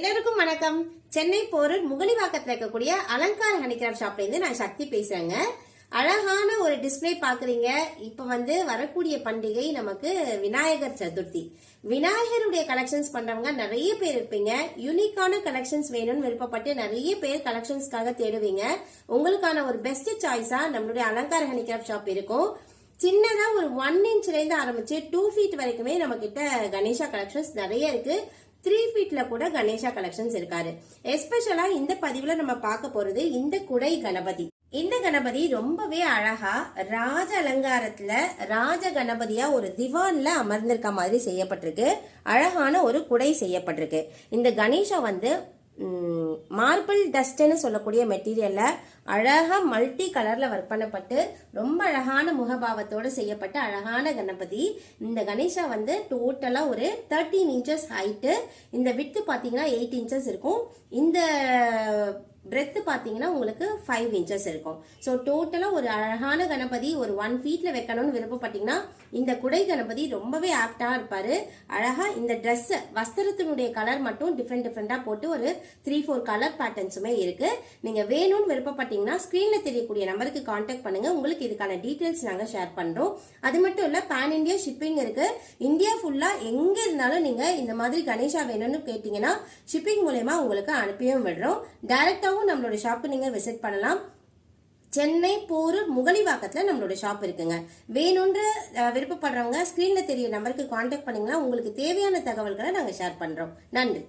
எல்லாருக்கும் வணக்கம். சென்னை போரூர் முகலிவாக்கத்துல இருக்கக்கூடிய அலங்கார ஹேண்டிகிராஃப்ட் ஷாப்ல இருந்து நான் சக்தி பேசுறேங்க. அழகான ஒரு டிஸ்பிளே பாக்குறீங்க. இப்ப வரக்கூடிய பண்டிகை நமக்கு விநாயகர் சதுர்த்தி. விநாயகருடைய கலெக்ஷன்ஸ் பண்றவங்க நிறைய பேர் இருப்பீங்க. யூனிக்கான கலெக்ஷன்ஸ் வேணும்னு விருப்பப்பட்டு நிறைய பேர் கலெக்ஷன்ஸ்க்காக தேடுவீங்க. உங்களுக்கான ஒரு பெஸ்ட் சாய்ஸா நம்மளுடைய அலங்கார ஹேண்டிகிராஃப்ட் ஷாப் இருக்கும். சின்னதா ஒரு 1 இன்ச்ல இருந்து ஆரம்பிச்சு 2 ஃபீட் வரைக்குமே நம்ம கிட்ட கணேஷா கலெக்ஷன்ஸ் நிறைய இருக்கு. 3 ஃபீட்ல கூட கணேஷா கலெக்ஷன்ஸ் இருக்காரு. எஸ்பெஷலா இந்த பதிவுல நம்ம பார்க்க போறது இந்த குடை கணபதி. இந்த கணபதி ரொம்பவே அழகா ராஜ அலங்காரத்துல ராஜ கணபதியா ஒரு திவான்ல அமர்ந்திருக்க மாதிரி செய்யப்பட்டிருக்கு. அழகான ஒரு குடை செய்யப்பட்டிருக்கு. இந்த கணேஷா மார்பிள் டஸ்ட்னு சொல்லக்கூடிய மெட்டீரியல்ல அழகா மல்டி கலர்ல ஒர்க் பண்ணப்பட்டு ரொம்ப அழகான முகபாவத்தோட செய்யப்பட்ட அழகான கணபதி. இந்த கணேஷா டோட்டலா ஒரு 13 இன்ச்சஸ் ஹைட்டு. இந்த விட்த் பாத்தீங்கன்னா 8 இன்ச்சஸ் இருக்கும். இந்த பிரெத் பாத்தீங்கன்னா உங்களுக்கு 5 இன்ச்சஸ் இருக்கும். ஸோ டோட்டலா ஒரு அழகான கணபதி ஒரு 1 ஃபீட்ல வைக்கணும்னு விருப்பப்பட்டீங்கன்னா இந்த குடை கணபதி ரொம்பவே ஆப்டா இருப்பாரு. அழகா இந்த ட்ரெஸ் வஸ்திரத்தினுடைய கலர் மட்டும் டிஃப்ரெண்டா போட்டு ஒரு 3-4 கலர் பேட்டர்ன்ஸுமே இருக்கு. நீங்க வேணும்னு விருப்பப்பட்டீங்கன்னா ஸ்கிரீன்ல தெரியக்கூடிய நம்பருக்கு கான்டாக்ட் பண்ணுங்க. உங்களுக்கு இதுக்கான டீடைல்ஸ் நாங்க ஷேர் பண்றோம். அது மட்டும் இல்ல பேன் இந்தியா ஷிப்பிங் இருக்கு. இந்தியா ஃபுல்லா எங்க இருந்தாலும் நீங்க இந்த மாதிரி கணேஷா வேணும்னு கேட்டீங்கன்னா ஷிப்பிங் மூலமா உங்களுக்கு அனுப்பியும் விடுறோம். டைரக்டா நம்மளோட ஷாப் நீங்க விசிட் பண்ணலாம். சென்னை போரூர் முகலிவாக்கத்துல நம்மளோட ஷாப் இருக்குங்க. வேணும்ன்ற விருப்பப்படுறவங்க ஸ்கிரீன்ல தெரிய நம்பருக்கு கான்டாக்ட் பண்ணீங்கன்னா உங்களுக்கு தேவையான தகவல்களை நாங்க ஷேர் பண்றோம். நன்றி.